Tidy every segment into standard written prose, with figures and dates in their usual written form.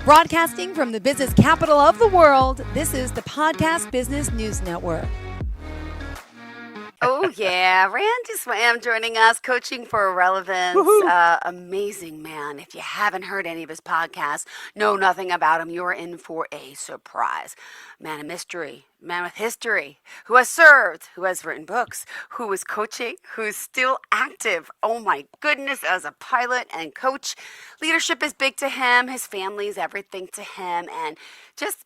Broadcasting from the business capital of the world, this is the Podcast Business News Network. Oh, yeah. Randy Swaim joining us, coaching for relevance. Amazing man. If you haven't heard any of his podcasts, know nothing about him, you're in for a surprise. Man of mystery, man with history, who has served, who has written books, who is coaching, who is still active. Oh, my goodness, as a pilot and coach. Leadership is big to him. His family is everything to him. And just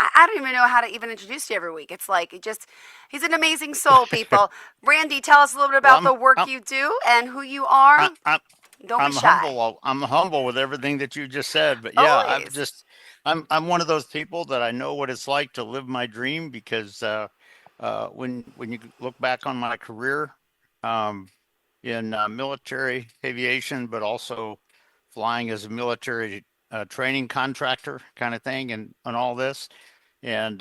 I don't even know how to even introduce you every week. It's like he's an amazing soul, people. Randy, tell us a little bit Well, about the work you do and who you are. I, I'm, Don't be I'm shy. humble. I'm humble with everything that you just said, but yeah, Always. I'm one of those people that I know what it's like to live my dream because when you look back on my career, um, in military aviation, but also flying as a military training contractor kind of thing, and all this, and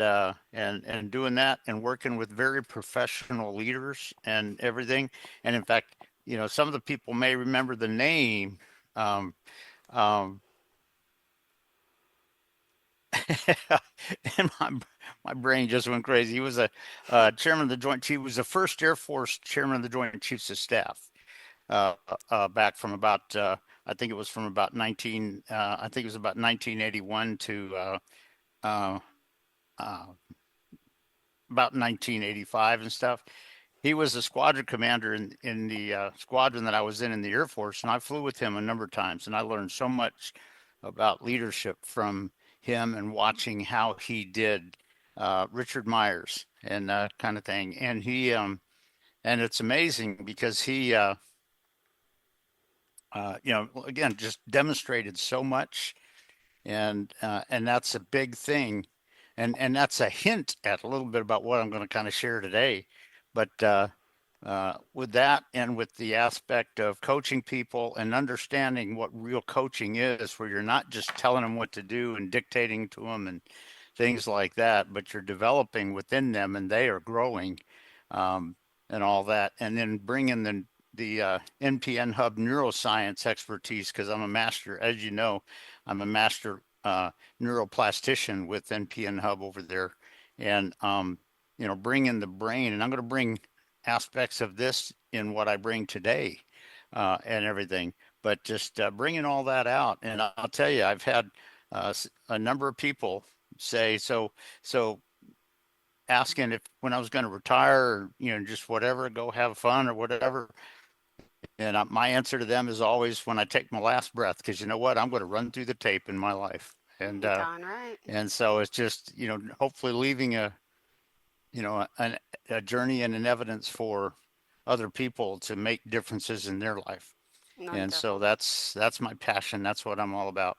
doing that and working with very professional leaders and everything. And in fact, some of the people may remember the name. Um, um, and my brain just went crazy. He was a chairman of the Joint Chief. He was the first Air Force chairman of the Joint Chiefs of Staff. Back from about I think it was from about 1981 to uh, uh, about 1985 and stuff. He was the squadron commander in the squadron that I was in the Air Force, and I flew with him a number of times, and I learned so much about leadership from him and watching how he did Richard Myers and kind of thing. And it's amazing because he again, just demonstrated so much, and that's a big thing, and that's a hint at a little bit about what I'm going to kind of share today. But with that, and with the aspect of coaching people and understanding what real coaching is, where you're not just telling them what to do and dictating to them and things like that, but you're developing within them and they are growing, um, and all that, and then bringing the NPN Hub neuroscience expertise, because I'm a master, as you know, I'm a master neuroplastician with NPN Hub over there, and bring in the brain, and I'm going to bring aspects of this in what I bring today, and everything. But just bringing all that out, and I'll tell you, I've had a number of people say so asking if when I was going to retire, or just whatever, go have fun or whatever. And my answer to them is always when I take my last breath, because you know what, I'm going to run through the tape in my life, and You're darn right. so it's just hopefully leaving a journey and an evidence for other people to make differences in their life. No, And so definitely. that's my passion. That's what I'm all about.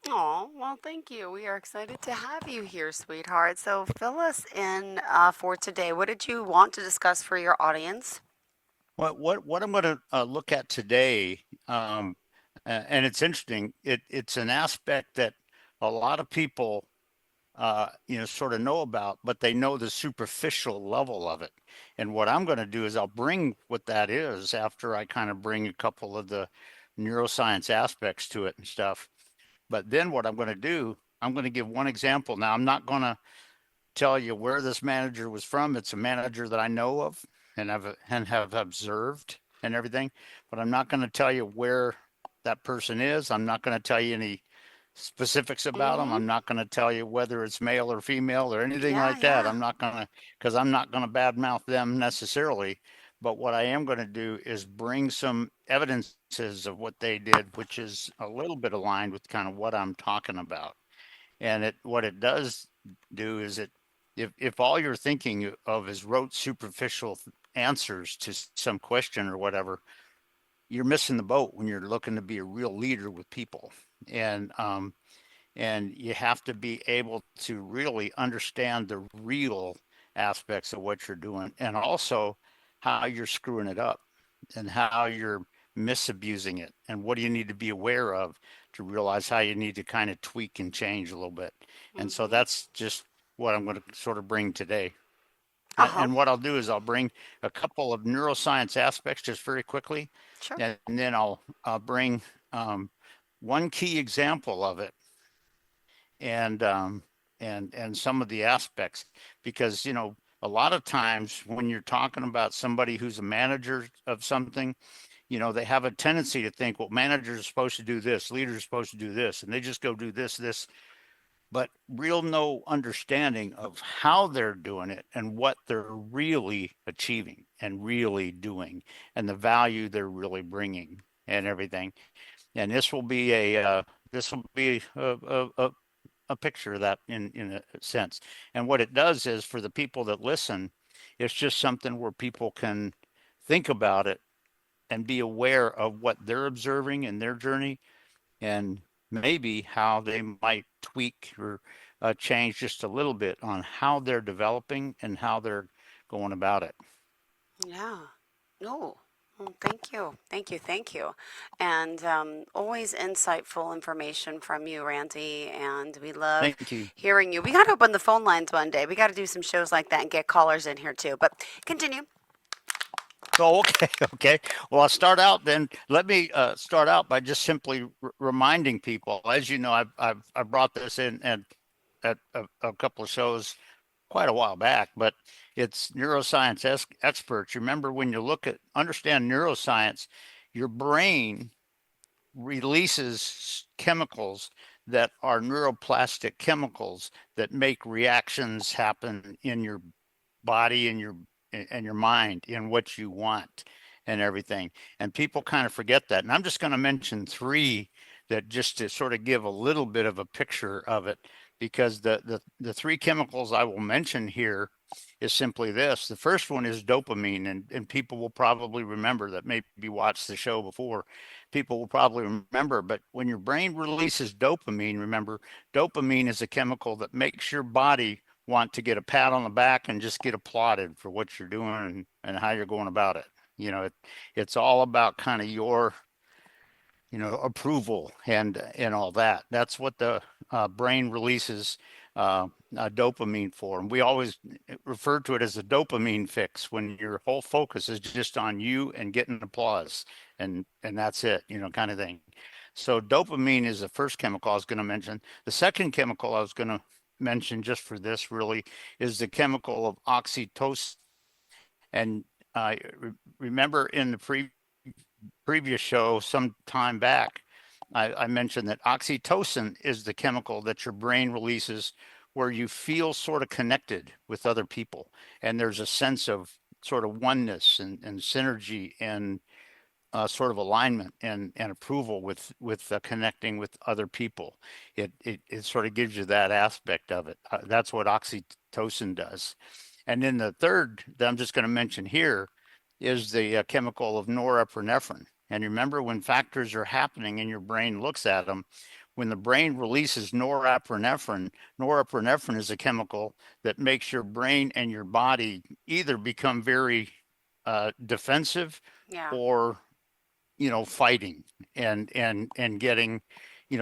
Oh, well, thank you. We are excited to have you here, sweetheart. So fill us in for today. What did you want to discuss for your audience? What I'm going to look at today, and it's interesting. It's an aspect that a lot of people sort of know about, but they know the superficial level of it. And what I'm going to do is I'll bring what that is after I kind of bring a couple of the neuroscience aspects to it and stuff. But then what I'm going to do, I'm going to give one example. Now, I'm not going to tell you where this manager was from. It's a manager that I know of and have observed and everything, but I'm not going to tell you where that person is. I'm not going to tell you any specifics about them. Mm-hmm. I'm not going to tell you whether it's male or female or anything Yeah, like that. yeah. I'm not going to, because I'm not going to badmouth them necessarily. But what I am going to do is bring some evidences of what they did, which is a little bit aligned with kind of what I'm talking about. And what it does do is if all you're thinking of is rote superficial answers to some question or whatever, you're missing the boat when you're looking to be a real leader with people. And you have to be able to really understand the real aspects of what you're doing, and also how you're screwing it up and how you're misabusing it, and what do you need to be aware of to realize how you need to kind of tweak and change a little bit. And so Mm-hmm. that's just what I'm going to sort of bring today. Uh-huh. And what I'll do is I'll bring a couple of neuroscience aspects just very quickly, Sure. and then I'll bring one key example of it, and and some of the aspects, because a lot of times when you're talking about somebody who's a manager of something, they have a tendency to think, well, managers are supposed to do this, leaders are supposed to do this, and they just go do this, but real no understanding of how they're doing it and what they're really achieving and really doing and the value they're really bringing and everything. And this will be a picture of that in a sense. And what it does is, for the people that listen, it's just something where people can think about it and be aware of what they're observing in their journey, and maybe how they might tweak or change just a little bit on how they're developing and how they're going about it. Yeah. No. Well, thank you. Thank you. Thank you. And always insightful information from you, Randy. And we love Thank you. hearing you. We got to open the phone lines one day. We got to do some shows like that and get callers in here too. But continue. Oh, okay, okay. Well, I'll start out then. Let me start out by just simply reminding people. As you know, I brought this in at a couple of shows quite a while back, but it's neuroscience experts. Remember, when you understand neuroscience, your brain releases chemicals that are neuroplastic chemicals that make reactions happen in your body and your mind in what you want and everything. And people kind of forget that. And I'm just going to mention three, that just to sort of give a little bit of a picture of it, because the three chemicals I will mention here is simply this. The first one is dopamine, and people will probably remember that, maybe watched the show before. People will probably remember, but when your brain releases dopamine, remember, dopamine is a chemical that makes your body want to get a pat on the back and just get applauded for what you're doing, and how you're going about it. It's all about kind of your approval and all that. That's what the brain releases dopamine for. And we always refer to it as a dopamine fix, when your whole focus is just on you and getting applause, and that's it, kind of thing. So dopamine is the first chemical I was going to mention. The second chemical I was going to mention, just for this really, is the chemical of oxytocin. And I remember in the previous show some time back, I mentioned that oxytocin is the chemical that your brain releases where you feel sort of connected with other people. And there's a sense of sort of oneness and synergy and sort of alignment and approval with connecting with other people. It sort of gives you that aspect of it. That's what oxytocin does. And then the third that I'm just going to mention here is the chemical of norepinephrine. And remember, when factors are happening and your brain looks at them, when the brain releases norepinephrine, norepinephrine is a chemical that makes your brain and your body either become very defensive, Yeah. or fighting and getting,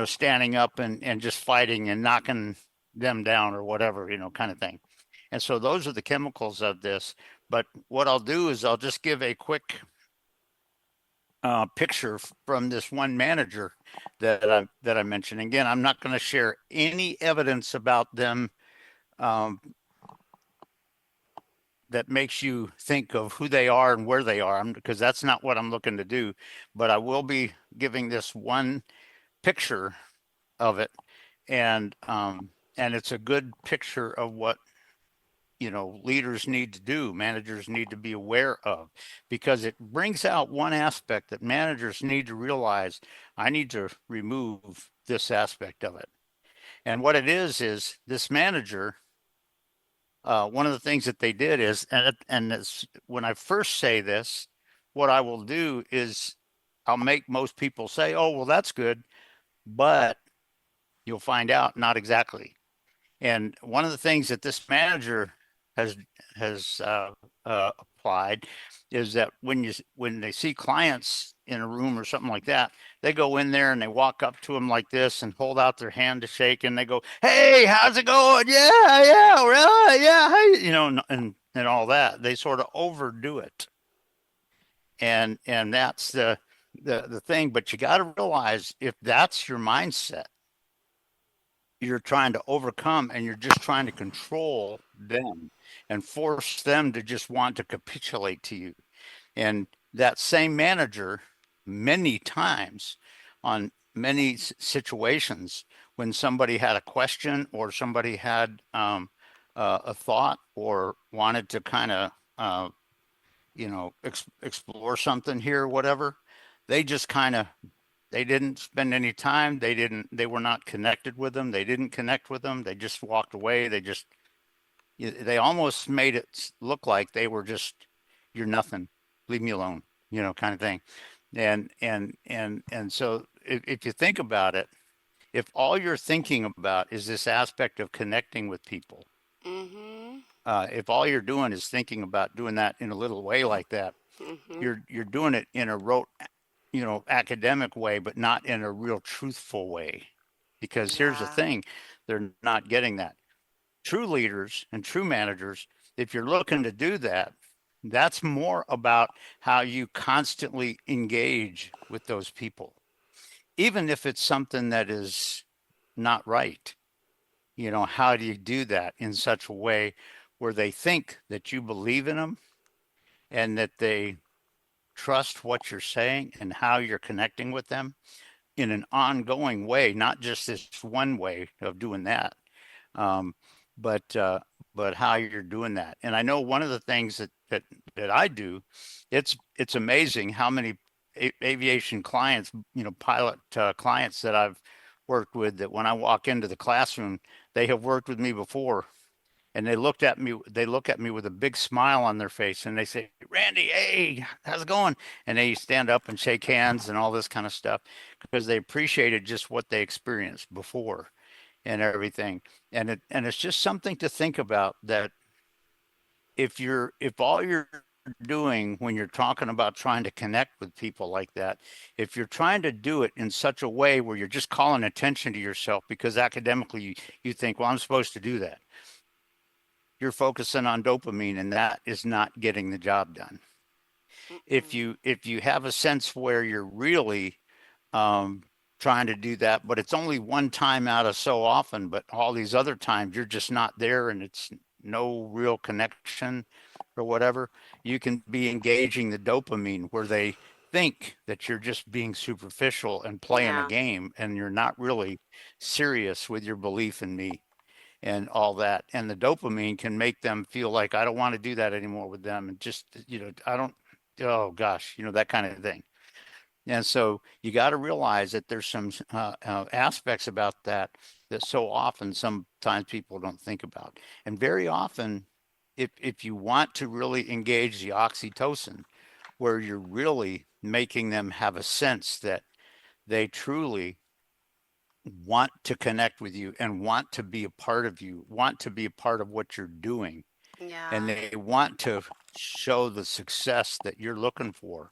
standing up and just fighting and knocking them down or whatever, kind of thing. And so those are the chemicals of this. But what I'll do is I'll just give a quick picture from this one manager that I mentioned. Again, I'm not going to share any evidence about them um, that makes you think of who they are and where they are, because that's not what I'm looking to do. But I will be giving this one picture of it, and it's a good picture of what leaders need to do, managers need to be aware of, because it brings out one aspect that managers need to realize. I need to remove this aspect of it. And what it is this manager, one of the things that they did is, and it's, when I first say this, what I will do is I'll make most people say, oh, well, that's good, but you'll find out not exactly. And one of the things that this manager has applied is that when they see clients in a room or something like that, they go in there and they walk up to them like this and hold out their hand to shake, and they go, "Hey, how's it going? Yeah, yeah, really, yeah, hey," and all that. They sort of overdo it, and that's the thing. But you got to realize, if that's your mindset, you're trying to overcome and you're just trying to control them and force them to just want to capitulate to you. And that same manager, many times on many situations, when somebody had a question or somebody had a thought or wanted to kind of, explore something here or whatever, they just kind of they didn't spend any time. They were not connected with them. They didn't connect with them. They just walked away. They almost made it look like they were just, you're nothing. Leave me alone, kind of thing. And so if you think about it, if all you're thinking about is this aspect of connecting with people, Mm-hmm. if all you're doing is thinking about doing that in a little way like that, Mm-hmm. you're doing it in a rote, academic way, but not in a real truthful way. Because here's the Yeah. thing, they're not getting that. True leaders and true managers, if you're looking to do that, that's more about how you constantly engage with those people, even if it's something that is not right. How do you do that in such a way where they think that you believe in them and that they trust what you're saying and how you're connecting with them in an ongoing way, not just this one way of doing that, um, but how you're doing that. And I know one of the things that I do, it's amazing how many aviation clients, pilot clients that I've worked with, that when I walk into the classroom, they have worked with me before, and they look at me with a big smile on their face and they say, Randy, hey, how's it going? And they stand up and shake hands and all this kind of stuff because they appreciated just what they experienced before and everything. And it's just something to think about, that if all you're doing when you're talking about trying to connect with people like that, if you're trying to do it in such a way where you're just calling attention to yourself because academically you think, well, I'm supposed to do that, you're focusing on dopamine, and that is not getting the job done. If Mm-mm. you have a sense where you're really um, trying to do that, but it's only one time out of so often, but all these other times you're just not there and it's no real connection or whatever, you can be engaging the dopamine where they think that you're just being superficial and playing a Yeah. game and you're not really serious with your belief in me and all that. And the dopamine can make them feel like, I don't want to do that anymore with them. And just, I don't, oh gosh, that kind of thing. And so you got to realize that there's some aspects about that that so often sometimes people don't think about. And very often, if you want to really engage the oxytocin, where you're really making them have a sense that they truly want to connect with you and want to be a part of you, want to be a part of what you're doing, and Yeah. they want to show the success that you're looking for,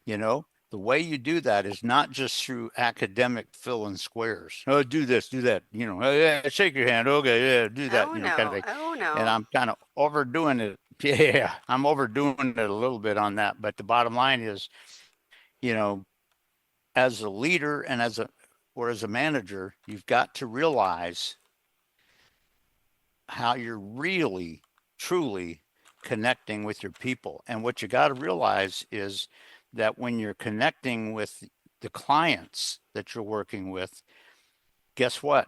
you know, the way you do that is not just through academic fill in squares. Oh, do this, do that, oh, yeah, shake your hand. Okay, yeah, do that, Oh kind of no. thing. Oh And no. I'm kind of overdoing it. Yeah, I'm overdoing it a little bit on that. But the bottom line is, you know, as a leader and as a manager, you've got to realize how you're really, truly connecting with your people. And what you got to realize is that when you're connecting with the clients that you're working with, guess what?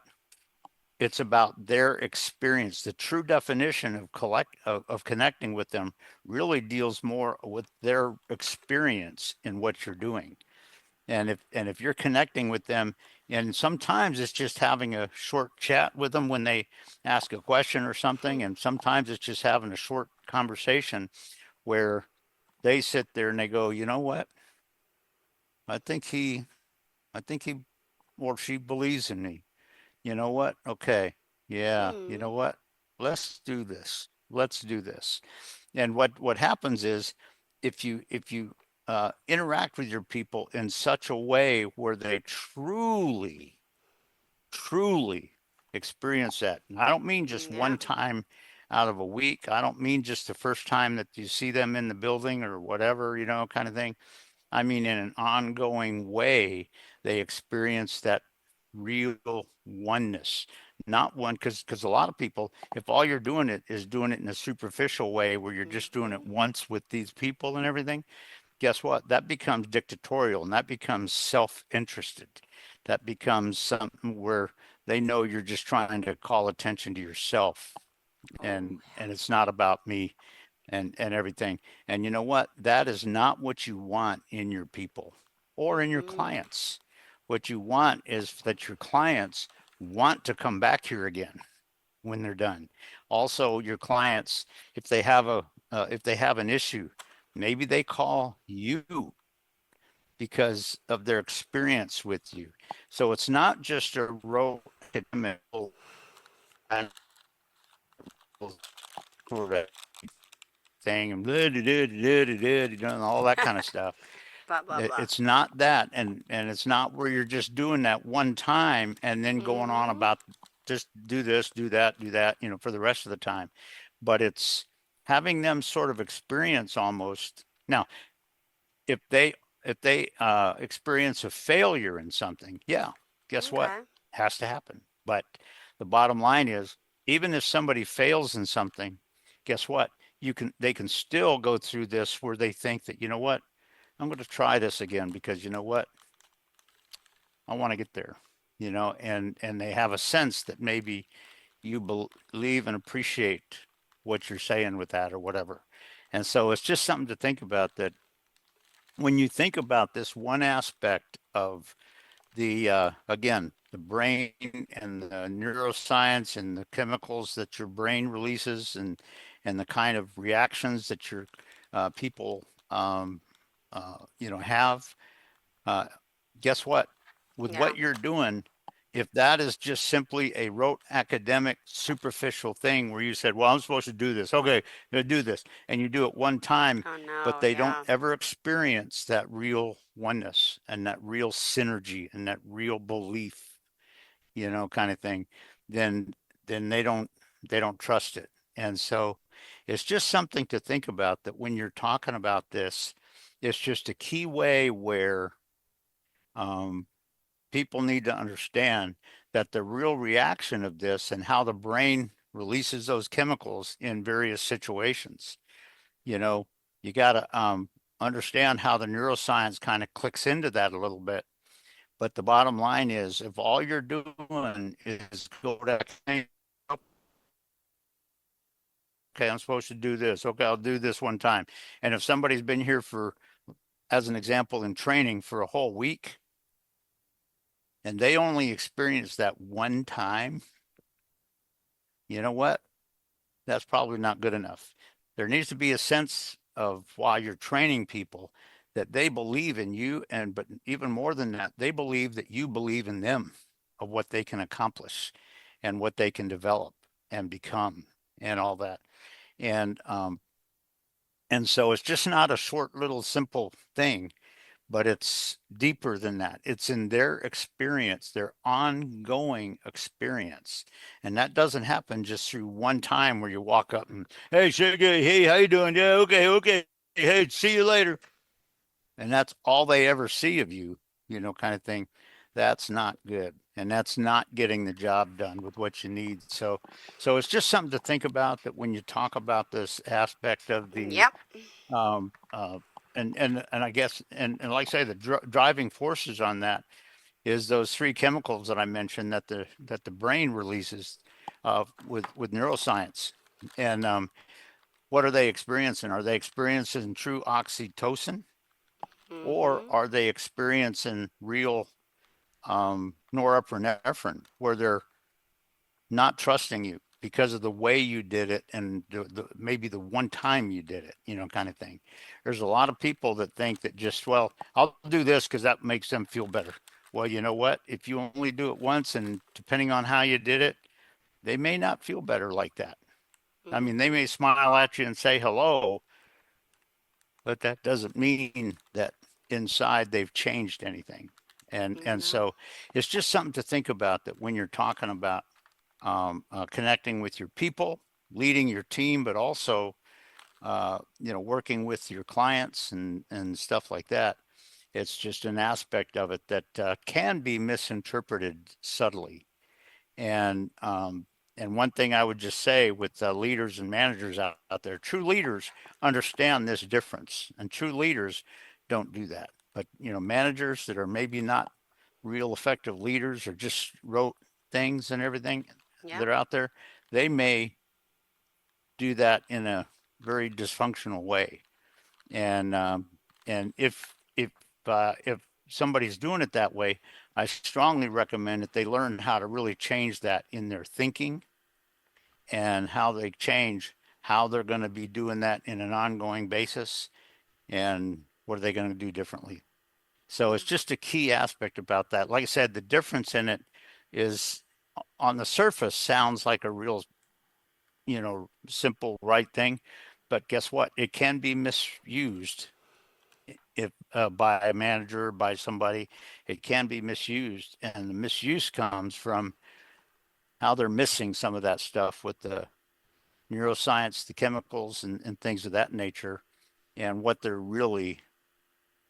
It's about their experience. The true definition of connecting with them really deals more with their experience in what you're doing. And if you're connecting with them, and sometimes it's just having a short chat with them when they ask a question or something, and sometimes it's just having a short conversation where they sit there and they go, you know what, i think he I think he or she believes in me. You know what, okay, yeah, you Mm. know what, let's do this. And what happens is, if you interact with your people in such a way where they truly experience that. And I don't mean just Yeah. one time out of a week. I don't mean just the first time that you see them in the building or whatever, kind of thing. I mean, in an ongoing way, they experience that real oneness, not one, because a lot of people, if all you're doing it is doing it in a superficial way where you're just doing it Mm-hmm. once with these people and everything, guess what? That becomes dictatorial and that becomes self-interested. That becomes something where they know you're just trying to call attention to yourself, Oh, and it's not about me and everything. And you know what? That is not what you want in your people or in your mm, clients. What you want is that your clients want to come back here again when they're done. Also, your clients, if they have a if they have an issue, maybe they call you because of their experience with you. So it's not just a rote academic sort of thing and all that kind of stuff. blah blah blah. It's not that, and it's not where you're just doing that one time and then going on Mm-hmm. about just do this, do that, for the rest of the time. But it's having them sort of experience almost. Now, if they experience a failure in something, yeah, guess what? Okay. Has to happen. But the bottom line is, even if somebody fails in something, guess what? They can still go through this where they think that, you know what, I'm going to try this again because you know what, I want to get there, and they have a sense that maybe you believe and appreciate what you're saying with that or whatever. And so it's just something to think about, that when you think about this one aspect of the again, the brain and the neuroscience and the chemicals that your brain releases, and the kind of reactions that your people have, uh, guess what? With Yeah. what you're doing, if that is just simply a rote academic superficial thing where you said, well, I'm supposed to do this, okay, I'm gonna do this, and you do it one time, Oh but no. they don't Yeah. ever experience that real oneness and that real synergy and that real belief, kind of thing, then they don't trust it. And so it's just something to think about, that when you're talking about this, it's just a key way where um, people need to understand that the real reaction of this and how the brain releases those chemicals in various situations, you know, you got to understand how the neuroscience kind of clicks into that a little bit. But the bottom line is, if all you're doing is go to, okay, I'm supposed to do this. Okay, I'll do this one time. And if somebody's been here for, as an example, in training for a whole week, and they only experience that one time, you know what? That's probably not good enough. There needs to be a sense of, while you're training people, that they believe in you, and but even more than that, they believe that you believe in them, of what they can accomplish and what they can develop and become and all that. And so it's just not a short little simple thing, but it's deeper than that. It's in their experience, their ongoing experience. And that doesn't happen just through one time where you walk up and, hey, sugar, hey, how you doing? Yeah, okay, okay. Hey, see you later. And that's all they ever see of you, kind of thing. That's not good. And that's not getting the job done with what you need. So it's just something to think about, that when you talk about this aspect of the Yep. um, uh, and I guess, and like I say, the driving forces on that is those three chemicals that I mentioned, that the brain releases with neuroscience. And what are they experiencing? Are they experiencing true oxytocin, or Mm-hmm. are they experiencing real norepinephrine, where they're not trusting you because of the way you did it, and maybe the one time you did it, kind of thing. There's a lot of people that think that just, well, I'll do this because that makes them feel better. Well, you know what? If you only do it once, and depending on how you did it, they may not feel better like that. I mean, they Mm-hmm. may smile at you and say hello, but that doesn't mean that inside they've changed anything. And No. so it's just something to think about, that when you're talking about connecting with your people, leading your team, but also working with your clients and stuff like that. It's just an aspect of it that can be misinterpreted subtly. And one thing I would just say with leaders and managers out there, true leaders understand this difference, and true leaders don't do that. But managers that are maybe not real effective leaders or just wrote things and everything Yep. that are out there, they may do that in a very dysfunctional way. And if somebody's doing it that way, I strongly recommend that they learn how to really change that in their thinking, and how they change how they're going to be doing that in an ongoing basis, and what are they going to do differently. So Yeah. it's just a key aspect about that. Like I said, the difference in it is, on the surface, sounds like a real, simple right thing, but guess what? It can be misused. If by a manager, by somebody, it can be misused, and the misuse comes from how they're missing some of that stuff with the neuroscience, the chemicals, and things of that nature, and what they're really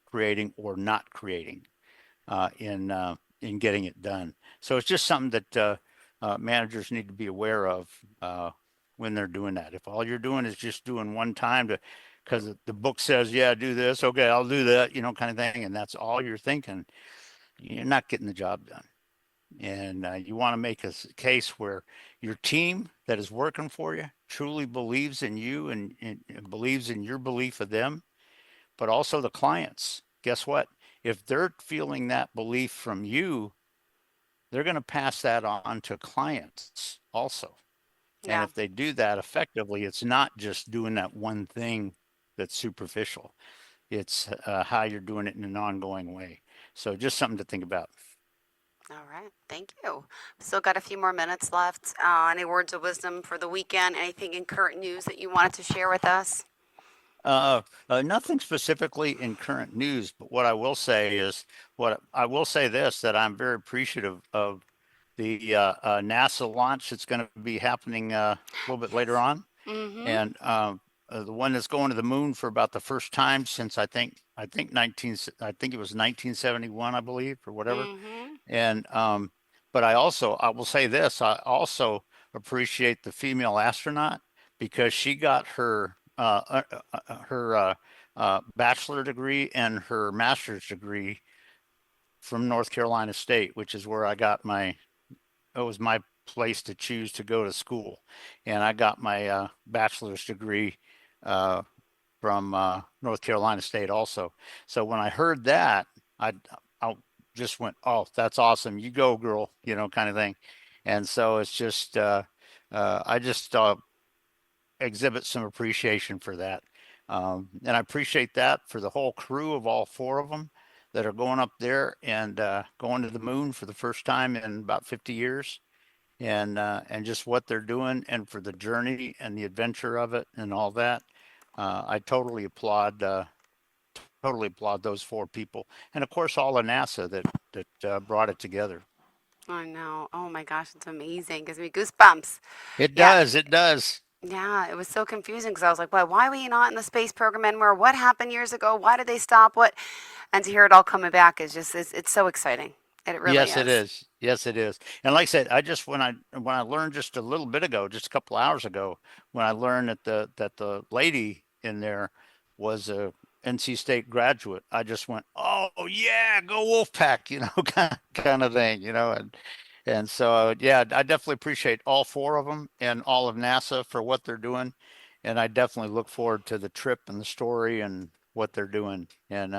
creating or not creating in getting it done. So it's just something that managers need to be aware of when they're doing that. If all you're doing is just doing one time to, because the book says, yeah, do this, okay, I'll do that, kind of thing, and that's all you're thinking, you're not getting the job done. And you want to make a case where your team that is working for you truly believes in you, and believes in your belief of them, but also the clients. Guess what? If they're feeling that belief from you, they're going to pass that on to clients also. And Yeah. if they do that effectively, it's not just doing that one thing that's superficial. It's how you're doing it in an ongoing way. So just something to think about. All right. Thank you. Still got a few more minutes left. Any words of wisdom for the weekend? Anything in current news that you wanted to share with us? Nothing specifically in current news, but what I will say is, what I will say this, that I'm very appreciative of the NASA launch that's going to be happening a little bit later Yes. on, Mm-hmm. and the one that's going to the moon for about the first time since I think it was 1971, I believe, or whatever. Mm-hmm. And but I will say this, I also appreciate the female astronaut, because she got her bachelor degree and her master's degree from North Carolina State, which is where I got my it was my place to choose to go to school, and I got my bachelor's degree uh, from North Carolina State also. So when I heard that, I I just went, "Oh, that's awesome! You go, girl!" Kind of thing. And so it's just I just exhibit some appreciation for that, and I appreciate that for the whole crew of all four of them that are going up there and going to the moon for the first time in about 50 years, and just what they're doing, and for the journey and the adventure of it and all that. I totally applaud those four people, and of course all of NASA that brought it together. I know. Oh my gosh, it's amazing. Gives me goosebumps. It Yeah. does, it does. Yeah, it was so confusing because I was like, why were you not in the space program anymore? What happened years ago? Why did they stop? What? And to hear it all coming back is just, it's so exciting. It really Yes, it is. is. Yes, it is. And like I said, I just when I learned just a little bit ago, just a couple hours ago, when I learned that the lady in there was a NC State graduate, I just went, "Oh yeah, go Wolfpack," kind of thing, and so yeah, I definitely appreciate all four of them and all of NASA for what they're doing, and I definitely look forward to the trip and the story and what they're doing, and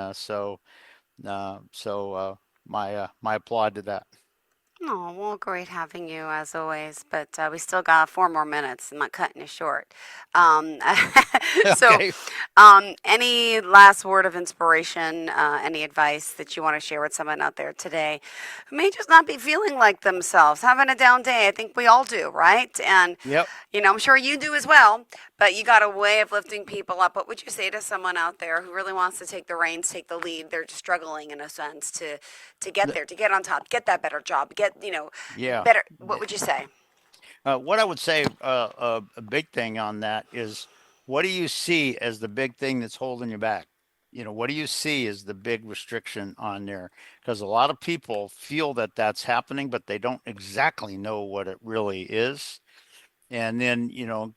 my applaud to that. Oh, well, great having you as always. But we still got 4 more minutes. I'm not cutting you short. Um, so, Okay. any last word of inspiration, any advice that you want to share with someone out there today who may just not be feeling like themselves, having a down day? I think we all do, right? And, Yep. I'm sure you do as well. But you got a way of lifting people up. What would you say to someone out there who really wants to take the reins, take the lead? They're just struggling in a sense to get Th- there, to get on top, get that better job, get, Yeah. better. What Yeah. would you say? What I would say, a big thing on that is, what do you see as the big thing that's holding you back? what do you see is the big restriction on there? Because a lot of people feel that that's happening, but they don't exactly know what it really is. And then,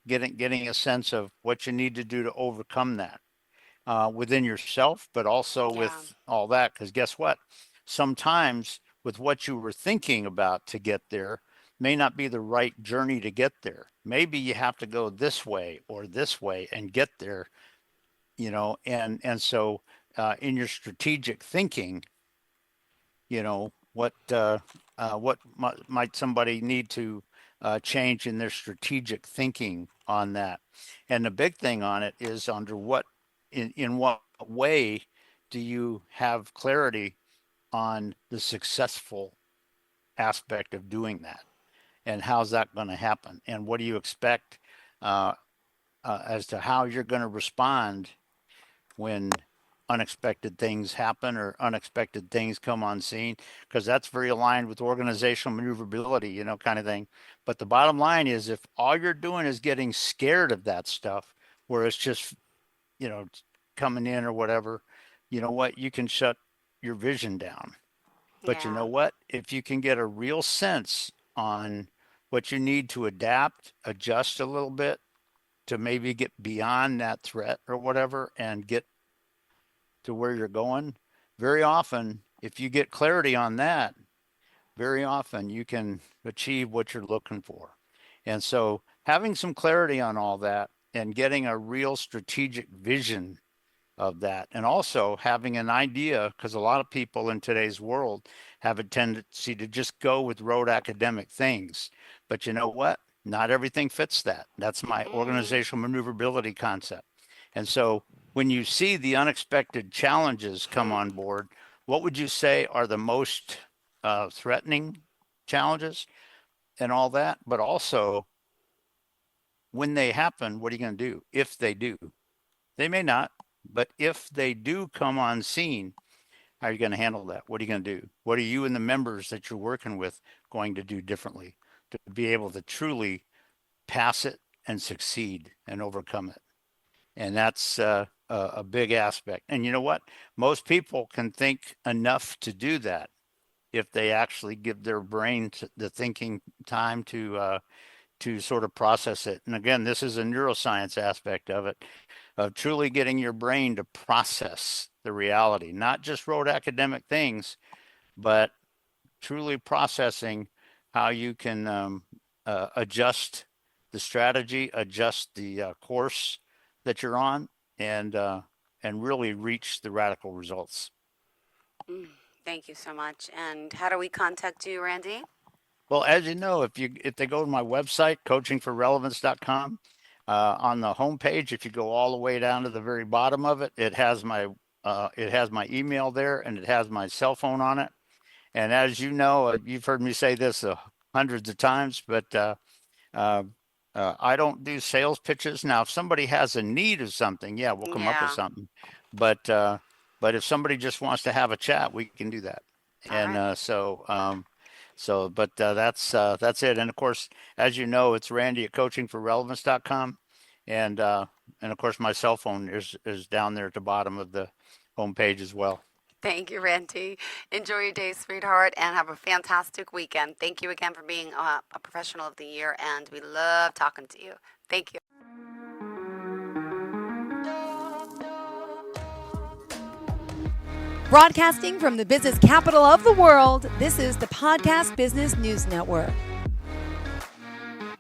getting a sense of what you need to do to overcome that within yourself, but also Yeah. with all that. Because guess what? Sometimes with what you were thinking about to get there may not be the right journey to get there. Maybe you have to go this way or this way and get there, and so in your strategic thinking, what might somebody need to change in their strategic thinking on that? And the big thing on it is in what way do you have clarity on the successful aspect of doing that? And how's that going to happen? And what do you expect uh, as to how you're going to respond when unexpected things happen or unexpected things come on scene? Because that's very aligned with organizational maneuverability, kind of thing. But the bottom line is, if all you're doing is getting scared of that stuff, where it's just, you know, coming in or whatever, you know what? You can shut your vision down. But you Yeah. know what? If you can get a real sense on what you need to adapt, adjust a little bit to maybe get beyond that threat or whatever and get to where you're going, very often, if you get clarity on that, very often you can achieve what you're looking for. And so having some clarity on all that and getting a real strategic vision of that, and also having an idea, because a lot of people in today's world have a tendency to just go with rote academic things. But you know what? Not everything fits that. That's my Mm-mm. organizational maneuverability concept. And so when you see the unexpected challenges come Hmm. on board, what would you say are the most threatening challenges and all that? But also, when they happen, what are you going to do if they do? They may not, but if they do come on scene, how are you going to handle that? What are you going to do? What are you and the members that you're working with going to do differently to be able to truly pass it and succeed and overcome it? And that's a big aspect. And you know what? Most people can think enough to do that if they actually give their brain the thinking time to sort of process it. And again, this is a neuroscience aspect of it, of truly getting your brain to process the reality, not just wrote academic things, but truly processing how you can adjust the strategy, adjust the course that you're on, and uh, and really reach the radical results. Mm. Thank you so much. And how do we contact you, Randy? Well, as you know, if they go to my website, coachingforrelevance.com, on the homepage, if you go all the way down to the very bottom of it, it has my email there and it has my cell phone on it. And as you know, you've heard me say this hundreds of times, but uh, I don't do sales pitches. Now, if somebody has a need of something, yeah, we'll come up with Yeah. something. But uh, but if somebody just wants to have a chat, we can do that. All And right. that's it. And of course, as you know, it's Randy at coachingforrelevance.com. And of course, my cell phone is down there at the bottom of the homepage as well. Thank you, Randy. Enjoy your day, sweetheart, and have a fantastic weekend. Thank you again for being a professional of the year, and we love talking to you. Thank you. Broadcasting from the business capital of the world, this is the Podcast Business News Network.